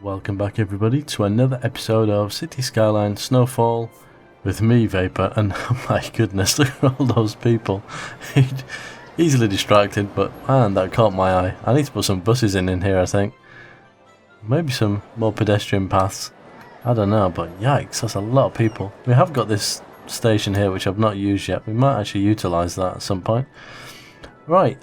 Welcome back everybody to another episode of Cities Skylines Snowfall with me, Vapor, and oh my goodness, look at all those people. Easily distracted, but man, that caught my eye. I need to put some buses in here, I think. Maybe some more pedestrian paths. I don't know, but yikes, that's a lot of people. We have got this station here which I've not used yet. We might actually utilise that at some point. Right,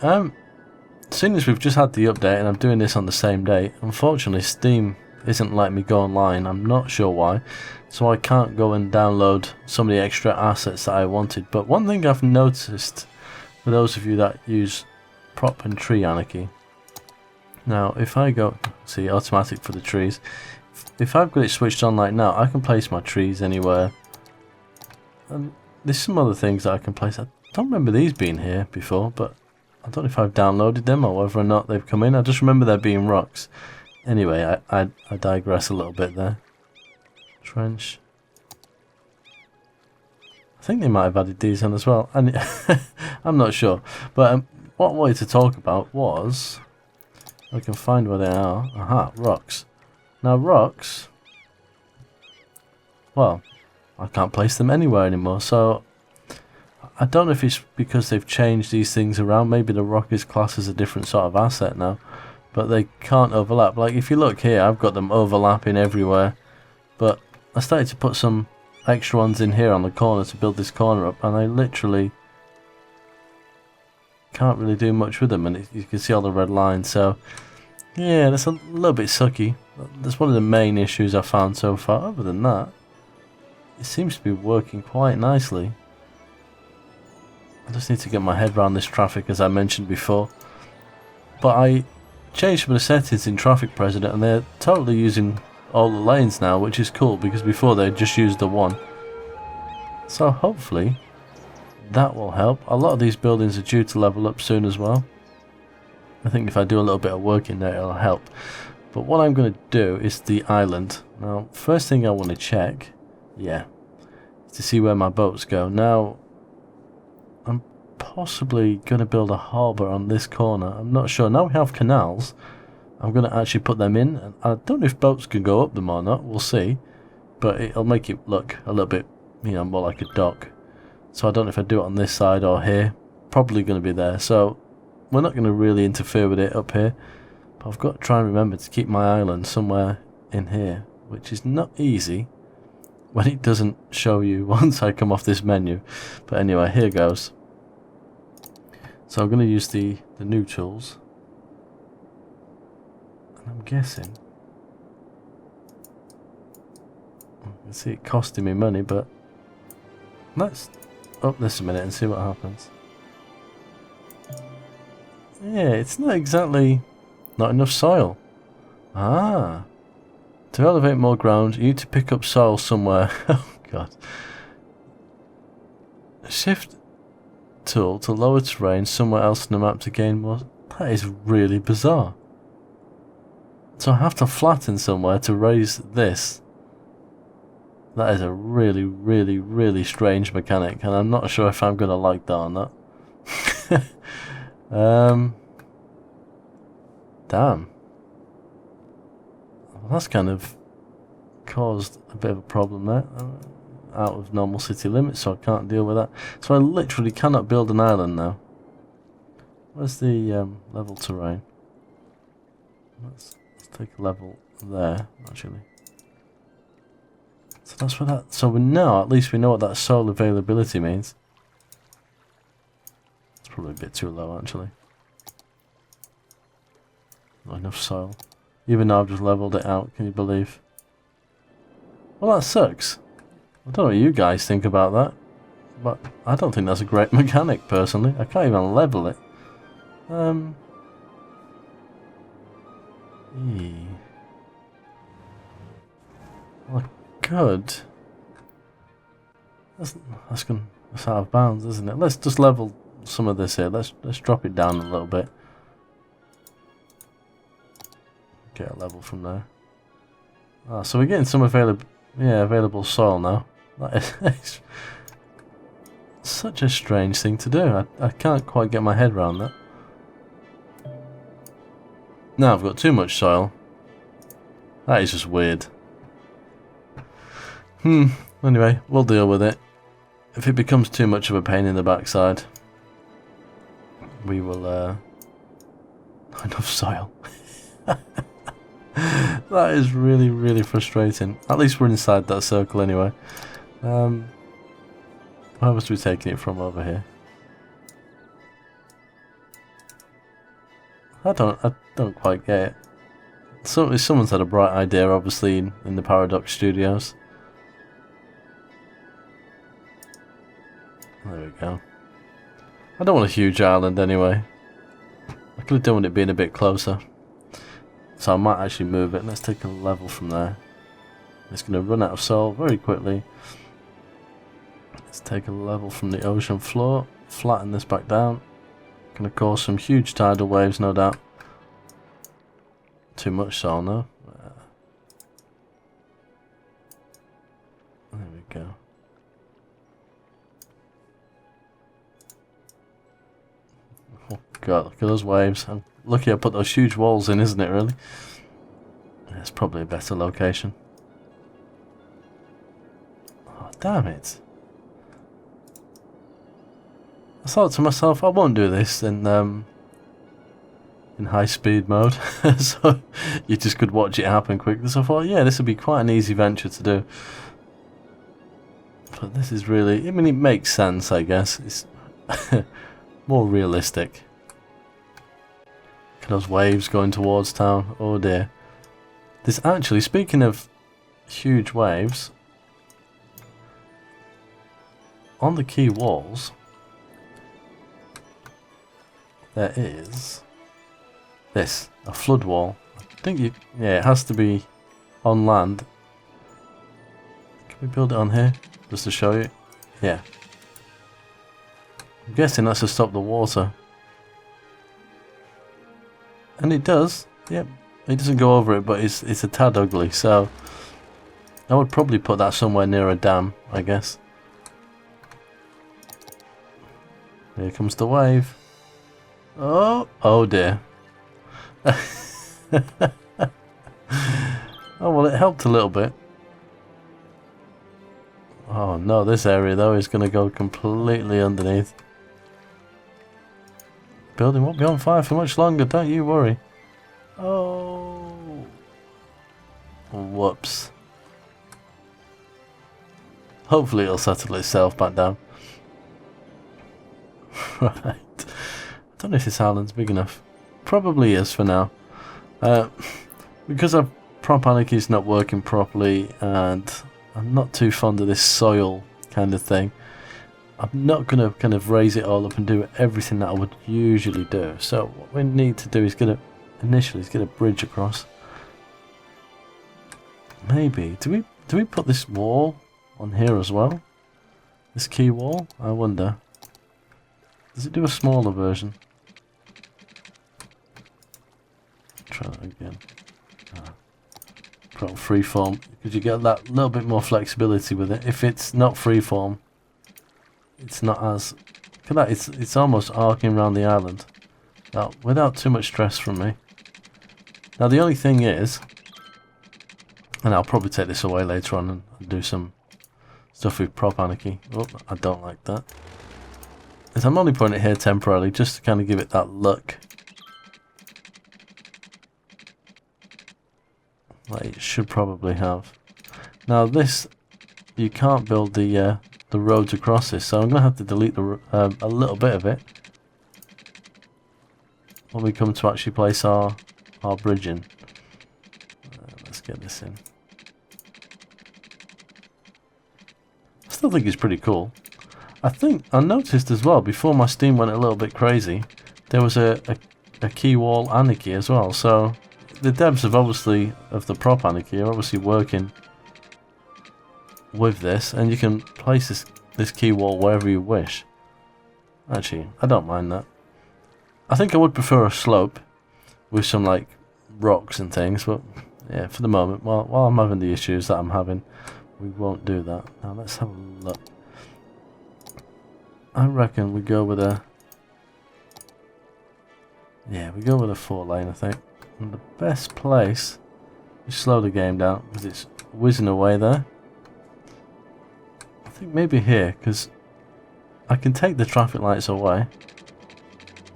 seeing as we've just had the update and I'm doing this on the same day, unfortunately Steam isn't letting me go online. I'm not sure why, so I can't go and download some of the extra assets that I wanted. But one thing I've noticed, for those of you that use prop and tree anarchy, now if I go, see, automatic for the trees, if I've got it switched on like now, I can place my trees anywhere, and there's some other things that I can place. I don't remember these being here before, but I don't know if I've downloaded them or whether or not they've come in. I just remember there being rocks. Anyway, I digress a little bit there. Trench. I think they might have added these in as well. And I'm not sure. But what I wanted to talk about was, I can find where they are. Aha, rocks. Now rocks, well, I can't place them anywhere anymore. So I don't know if it's because they've changed these things around. Maybe the rock is classed as a different sort of asset now. But they can't overlap. Like if you look here, I've got them overlapping everywhere. But I started to put some extra ones in here on the corner to build this corner up, and I literally can't really do much with them. And you can see all the red lines. So yeah, that's a little bit sucky. That's one of the main issues I've found so far. Other than that, it seems to be working quite nicely. I just need to get my head around this traffic, as I mentioned before. But I changed some of the settings in Traffic President, and they're totally using all the lanes now, which is cool, because before they just used the one. So hopefully that will help. A lot of these buildings are due to level up soon as well. I think if I do a little bit of work in there, it'll help. But what I'm going to do is the island. Now, first thing I want to check, is to see where my boats go. Now, I'm possibly going to build a harbour on this corner. I'm not sure. Now we have canals, I'm going to actually put them in. And I don't know if boats can go up them or not. We'll see. But it'll make it look a little bit, more like a dock. So I don't know if I do it on this side or here. Probably going to be there. So we're not going to really interfere with it up here. But I've got to try and remember to keep my island somewhere in here, which is not easy when it doesn't show you once I come off this menu. But anyway, here goes. So I'm going to use the new tools. And I'm guessing, you can see it costing me money, but let's up this a minute and see what happens. Yeah, it's not exactly not enough soil. Ah. To elevate more ground, you need to pick up soil somewhere. Oh god. Shift tool to lower terrain somewhere else in the map to gain more. That is really bizarre. So I have to flatten somewhere to raise this. That is a really, really, really strange mechanic, and I'm not sure if I'm going to like that or not. Damn. Well, that's kind of caused a bit of a problem there. Out of normal city limits, so I can't deal with that. So I literally cannot build an island now. Where's the level terrain? Let's take a level there, actually. So that's what that. So we know, at least we know what that soil availability means. It's probably a bit too low, actually. Not enough soil. Even though I've just leveled it out, can you believe? Well, that sucks. I don't know what you guys think about that, but I don't think that's a great mechanic, personally. I can't even level it. Well, I could. That's out of bounds, isn't it? Let's just level some of this here. Let's drop it down a little bit. Get a level from there. Ah, so we're getting some available soil now. That is such a strange thing to do. I can't quite get my head around that. Now I've got too much soil. That is just weird. Anyway, we'll deal with it. If it becomes too much of a pain in the backside, we will, enough soil. That is really, really frustrating. At least we're inside that circle anyway. Where must we be taking it from over here? I don't quite get it. So someone's had a bright idea, obviously, in the Paradox Studios. There we go. I don't want a huge island anyway. I could have done with it being a bit closer. So I might actually move it. Let's take a level from there. It's going to run out of soil very quickly. Let's take a level from the ocean floor. Flatten this back down. Going to cause some huge tidal waves, no doubt. Too much soil, no? There we go. Oh god, look at those waves. I'm lucky I put those huge walls in, isn't it, really? It's probably a better location. Oh, damn it. I thought to myself, I won't do this in high speed mode, so you just could watch it happen quickly. So I thought, yeah, this would be quite an easy venture to do. But this is really, I mean, it makes sense, I guess. It's more realistic. Look at those waves going towards town. Oh dear. There's actually, speaking of huge waves, on the quay walls, there is this, a flood wall. I think yeah, it has to be on land. Can we build it on here, just to show you? Yeah. I'm guessing that's to stop the water. And it does, yep. It doesn't go over it, but it's a tad ugly, so I would probably put that somewhere near a dam, I guess. Here comes the wave. Oh dear. Oh well, it helped a little bit. Oh no, this area though is going to go completely underneath. Building won't be on fire for much longer, don't you worry. Oh. Whoops. Hopefully it'll settle itself back down. Right. I don't know if this island's big enough. Probably is for now. Because our prop anarchy is not working properly and I'm not too fond of this soil kind of thing, I'm not going to kind of raise it all up and do everything that I would usually do. So what we need to do is initially get a bridge across. Maybe. Do we put this wall on here as well? This key wall? I wonder. Does it do a smaller version? Try that again. Put on freeform, because you get that little bit more flexibility with it. If it's not freeform, it's not as... Look at that, it's almost arcing around the island. Now, without too much stress from me. Now the only thing is, and I'll probably take this away later on and do some stuff with prop anarchy. Oh, I don't like that. Is I'm only putting it here temporarily, just to kind of give it that look. Like it should probably have. Now this, you can't build the roads across this, so I'm gonna have to delete the a little bit of it when we come to actually place our bridge in. Let's get this in. I still think it's pretty cool. I noticed as well, before my Steam went a little bit crazy, there was a key wall anarchy as well, so the devs of the prop anarchy are obviously working with this, and you can place this key wall wherever you wish. Actually, I don't mind that. I think I would prefer a slope with some like rocks and things, but yeah, for the moment, while I'm having the issues that I'm having, we won't do that. Now let's have a look. I reckon we go with a... Yeah, we go with a 4 lane, I think. And the best place Just slow the game down because it's whizzing away there. I think maybe here, because I can take the traffic lights away.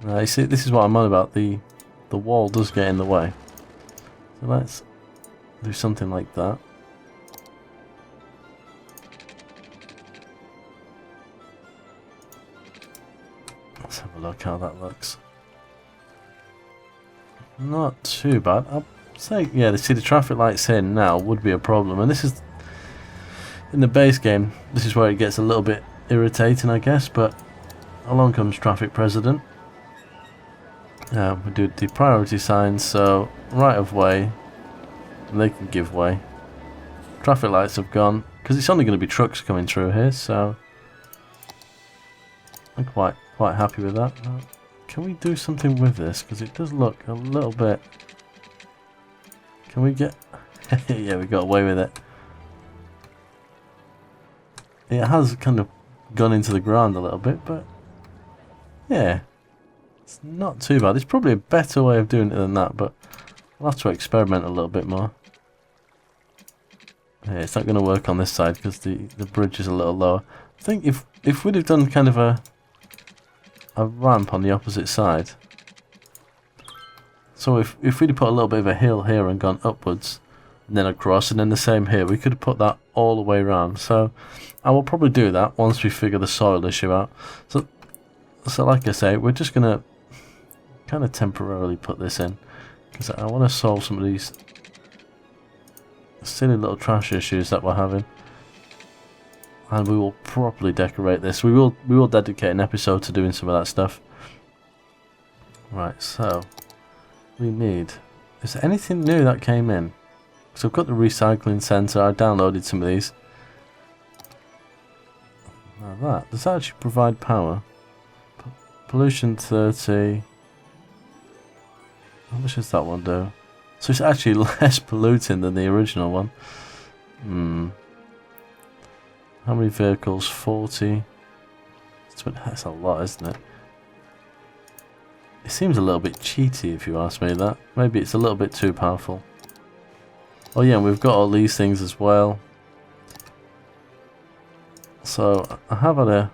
You see, this is what I'm on about. The wall does get in the way. So let's do something like that. Let's have a look how that looks. Not too bad. I'll say, yeah, see the traffic lights here now would be a problem. And this is, in the base game, this is where it gets a little bit irritating, I guess. But along comes traffic president. We do the priority signs, so right of way, they can give way. Traffic lights have gone, because it's only going to be trucks coming through here, so I'm quite happy with that. Can we do something with this? Because it does look a little bit... Can we get... yeah, we got away with it. It has kind of gone into the ground a little bit, but yeah, it's not too bad. There's probably a better way of doing it than that, but I'll have to experiment a little bit more. Yeah, it's not going to work on this side because the bridge is a little lower. I think if we'd have done kind of a ramp on the opposite side, so if we'd have put a little bit of a hill here and gone upwards and then across and then the same here, we could have put that all the way around. So I will probably do that once we figure the soil issue out. So like I say, we're just gonna kind of temporarily put this in because I want to solve some of these silly little trash issues that we're having, and we will properly decorate this. We will dedicate an episode to doing some of that stuff. Right, so we need, is there anything new that came in? So I've got the recycling centre. I downloaded some of these. Now does that actually provide power? Pollution 30. How much does that one do? So it's actually less polluting than the original one. How many vehicles? 40. That's a lot, isn't it? It seems a little bit cheaty if you ask me that. Maybe it's a little bit too powerful. Oh yeah, and we've got all these things as well. So I have had a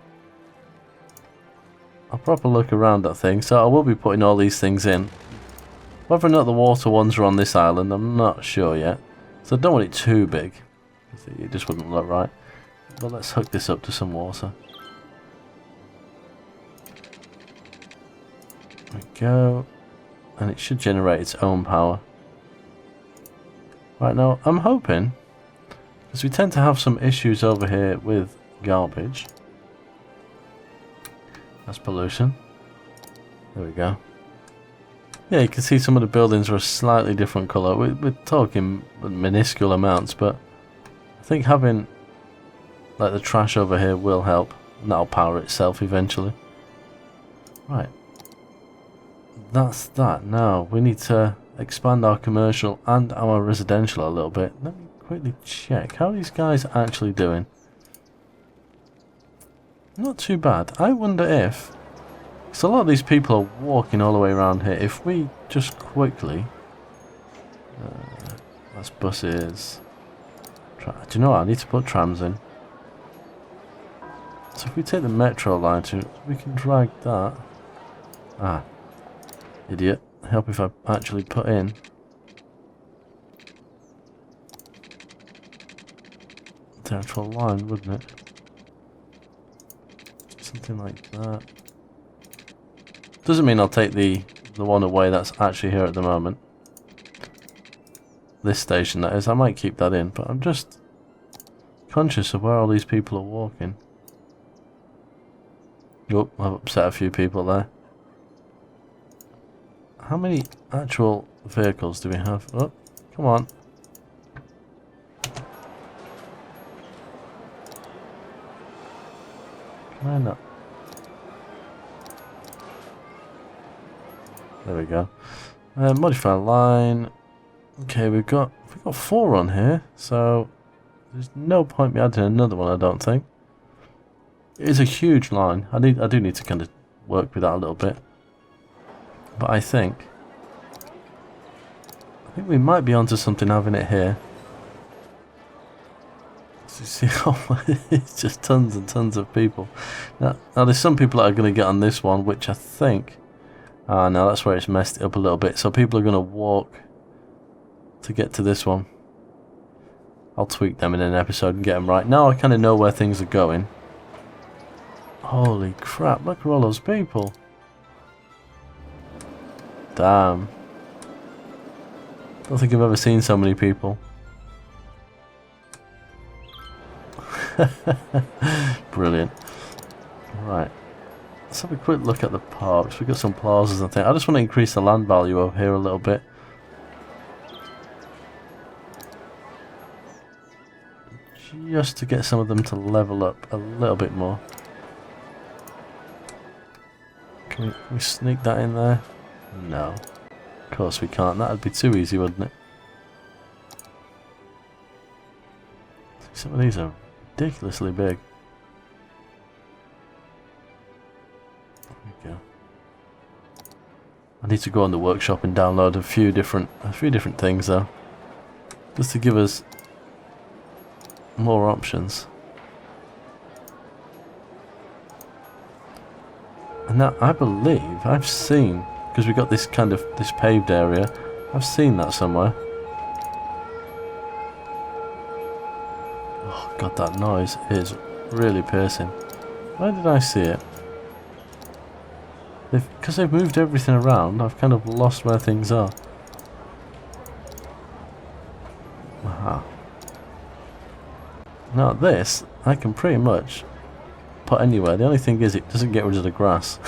proper look around that thing. So I will be putting all these things in. Whether or not the water ones are on this island, I'm not sure yet. So I don't want it too big. It just wouldn't look right. But let's hook this up to some water. There we go. And it should generate its own power. Right, now I'm hoping, because we tend to have some issues over here with garbage. That's pollution. There we go. Yeah, you can see some of the buildings are a slightly different colour. We're talking minuscule amounts, but I think having like the trash over here will help. And that'll power itself eventually. Right. That's that. Now we need to expand our commercial and our residential a little bit. Let me quickly check. How are these guys actually doing? Not too bad. I wonder if... So a lot of these people are walking all the way around here. If we just quickly... that's buses. Do you know what? I need to put trams in. So if we take the metro line to... We can drag that. Ah. Idiot. Help if I actually put in. The actual line, wouldn't it? Something like that. Doesn't mean I'll take the one away that's actually here at the moment. This station, that is. I might keep that in, but I'm just conscious of where all these people are walking. Oh, I've upset a few people there. How many actual vehicles do we have? Oh, come on. Can I not? There we go. Modify line. Okay, we've got 4 on here, so there's no point me adding another one, I don't think. It is a huge line. I do need to kind of work with that a little bit. But I think think we might be onto something having it here. So you see, it's just tons and tons of people. Now there's some people that are going to get on this one, which I think... Ah, no, that's where it's messed it up a little bit. So people are going to walk to get to this one. I'll tweak them in an episode and get them right. Now I kind of know where things are going. Holy crap, look at all those people. Damn. Don't think I've ever seen so many people. Brilliant. Right. Let's have a quick look at the parks. We've got some plazas and things. I just want to increase the land value over here a little bit. Just to get some of them to level up a little bit more. Can we sneak that in there? No. Of course we can't. That would be too easy, wouldn't it? Some of these are ridiculously big. There we go. I need to go on the workshop and download a few different things though. Just to give us more options. And now I believe I've seen, because we got this kind of this paved area, I've seen that somewhere. Oh god, that noise is really piercing. Where did I see it? Because they've moved everything around, I've kind of lost where things are. Aha. Now this, I can pretty much put anywhere. The only thing is it doesn't get rid of the grass.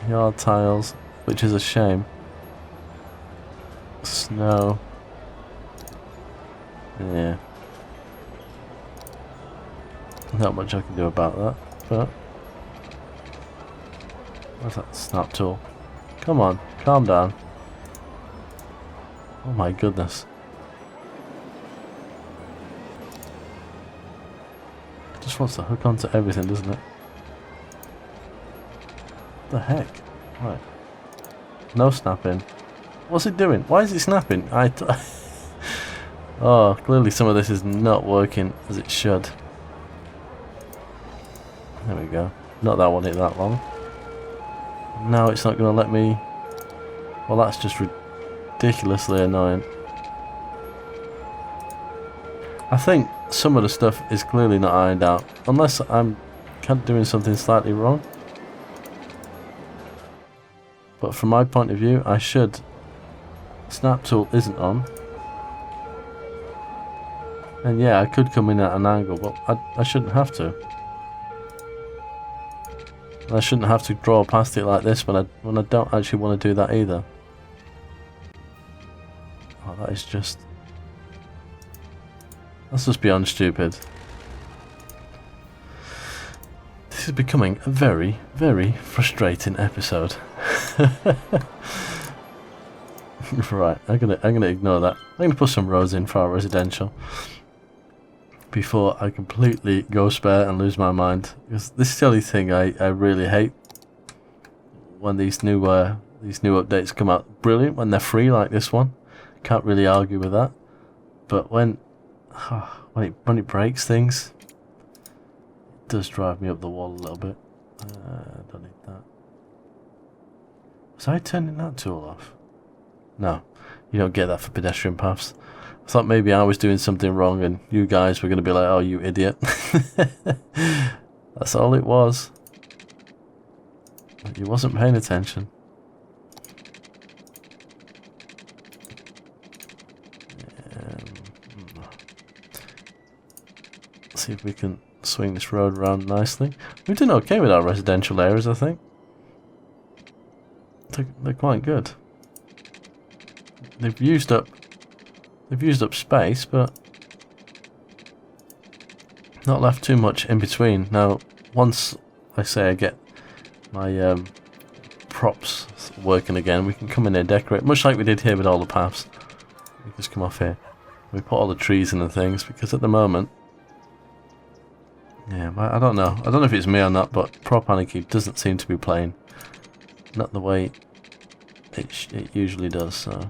Yard tiles, which is a shame. Snow. Yeah. Not much I can do about that, but... Where's that snap tool? Come on, calm down. Oh my goodness. Just wants to hook onto everything, doesn't it? What the heck? Right. No snapping. What's it doing? Why is it snapping? Oh, clearly some of this is not working as it should. There we go. Not that one hit that long. Now it's not going to let me... Well, that's just ridiculously annoying. I think some of the stuff is clearly not ironed out, unless I'm kind of doing something slightly wrong. But from my point of view, I should... Snap tool isn't on. And yeah, I could come in at an angle, but I shouldn't have to. I shouldn't have to draw past it like this when I don't actually want to do that either. Oh, that is just... That's just beyond stupid. This is becoming a very, very frustrating episode. Right, I'm gonna ignore that. I'm gonna put some roads in for our residential before I completely go spare and lose my mind. Because this silly thing I really hate when these new updates come out. Brilliant when they're free like this one. Can't really argue with that. But when it breaks things, it does drive me up the wall a little bit. I don't need that. Was I turning that tool off? No, you don't get that for pedestrian paths. I thought maybe I was doing something wrong and you guys were going to be like, oh, you idiot. That's all it was. You wasn't paying attention. Let's see if we can swing this road around nicely. We're doing okay with our residential areas, I think. They're quite good. They've used up space, but not left too much in between. Now, once I get my props working again, we can come in and decorate, much like we did here with all the paths. We just come off here. We put all the trees in and things, because at the moment, yeah, I don't know. I don't know if it's me or not, but Prop Anarchy doesn't seem to be playing. Not the way It usually does, so...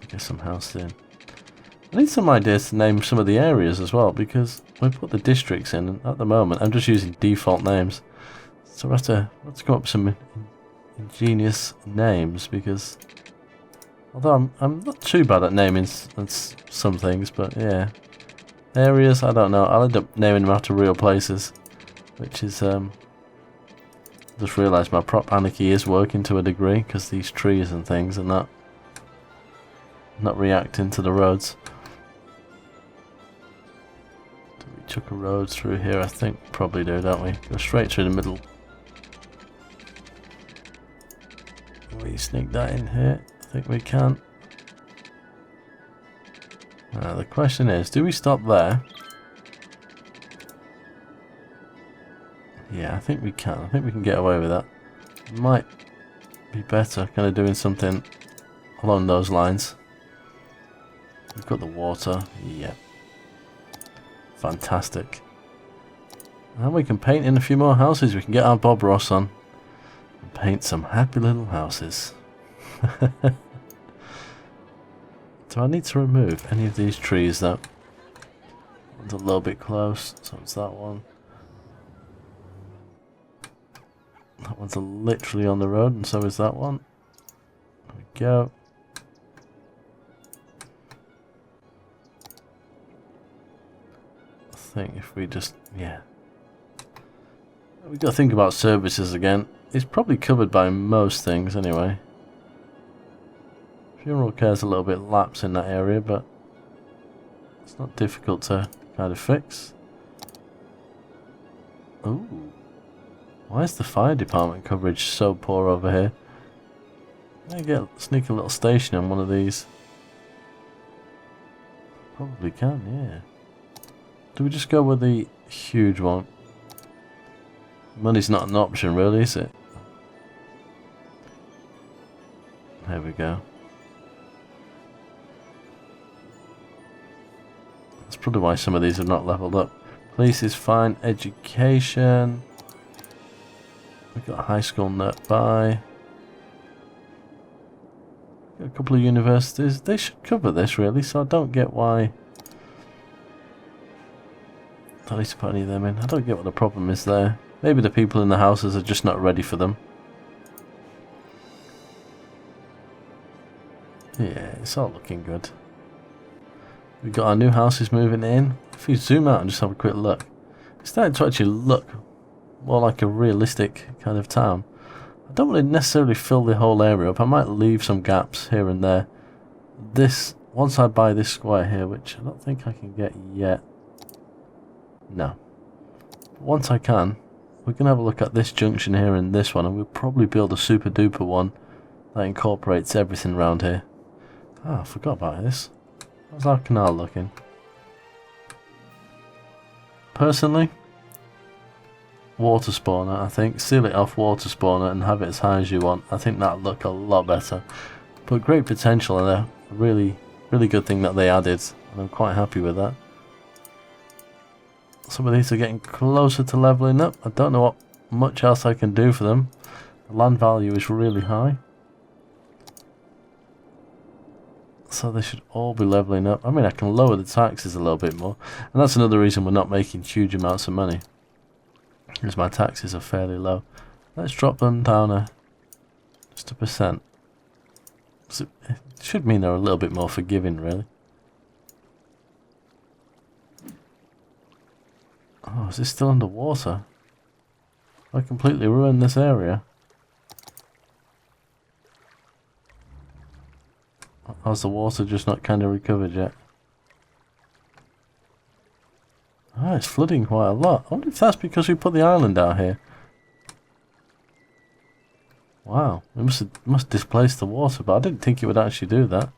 Get some house in. I need some ideas to name some of the areas as well, because we put the districts in, and at the moment I'm just using default names. So we have to come up with some ingenious names, because although I'm not too bad at naming some things, but yeah, areas, I don't know. I'll end up naming them after real places, which is just realised my prop anarchy is working to a degree, because these trees and things are not reacting to the roads. Do we chuck a road through here? I think probably do, don't we? Go straight through the middle. Can we sneak that in here? I think we can. The question is, do we stop there? Yeah, I think we can. I think we can get away with that. Might be better kind of doing something along those lines. We've got the water. Yeah. Fantastic. And we can paint in a few more houses. We can get our Bob Ross on and paint some happy little houses. Do I need to remove any of these trees though? One's a little bit close, so it's that one. That one's literally on the road, and so is that one. There we go. I think if we just, yeah. We've got to think about services again. It's probably covered by most things anyway. Funeral care's a little bit lapse in that area, but it's not difficult to kind of fix. Ooh. Why is the fire department coverage so poor over here? Can I sneak a little station on one of these? Probably can, yeah. Do we just go with the huge one? Money's not an option really, is it? There we go. That's probably why some of these have not leveled up. Police is fine. Education. We've got a high school nearby. Got a couple of universities. They should cover this really, so I don't get why. Don't need to put any of them in. I don't get what the problem is there. Maybe the people in the houses are just not ready for them. Yeah, it's all looking good. We've got our new houses moving in. If you zoom out and just have a quick look, it's starting to actually look more like a realistic kind of town. I don't want to necessarily fill the whole area up. I might leave some gaps here and there. This, once I buy this square here, which I don't think I can get yet. No. But once I can, we can have a look at this junction here and this one, and we'll probably build a super duper one that incorporates everything around here. Ah, I forgot about this. How's our canal looking? Personally, water spawner, I think. Seal it off water spawner and have it as high as you want. I think that'll look a lot better. But great potential, and a really good thing that they added, and I'm quite happy with that. Some of these are getting closer to leveling up. I don't know what much else I can do for them. The land value is really high. So they should all be leveling up. I mean, I can lower the taxes a little bit more. And that's another reason we're not making huge amounts of money, because my taxes are fairly low. Let's drop them down just 1%. So it should mean they're a little bit more forgiving, really. Oh, is this still underwater? I completely ruined this area. How's the water just not kind of recovered yet? Ah, it's flooding quite a lot. I wonder if that's because we put the island out here. Wow, we must displace the water, but I didn't think it would actually do that.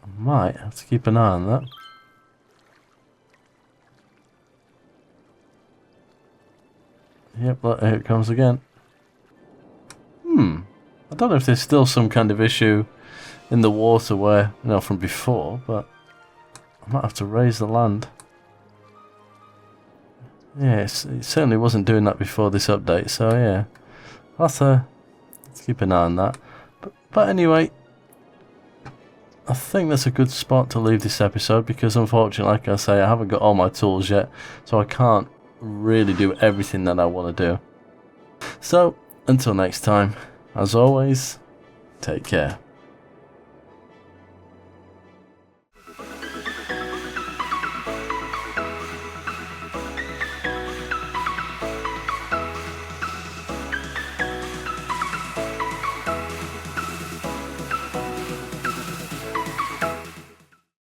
I might have to keep an eye on that. Yep, look, here it comes again. I don't know if there's still some kind of issue in the water where, you know, from before, but I might have to raise the land. Yes, it certainly wasn't doing that before this update, so yeah. Let's keep an eye on that. But anyway, I think that's a good spot to leave this episode because unfortunately, like I say, I haven't got all my tools yet, so I can't really do everything that I want to do. So, until next time, as always, take care.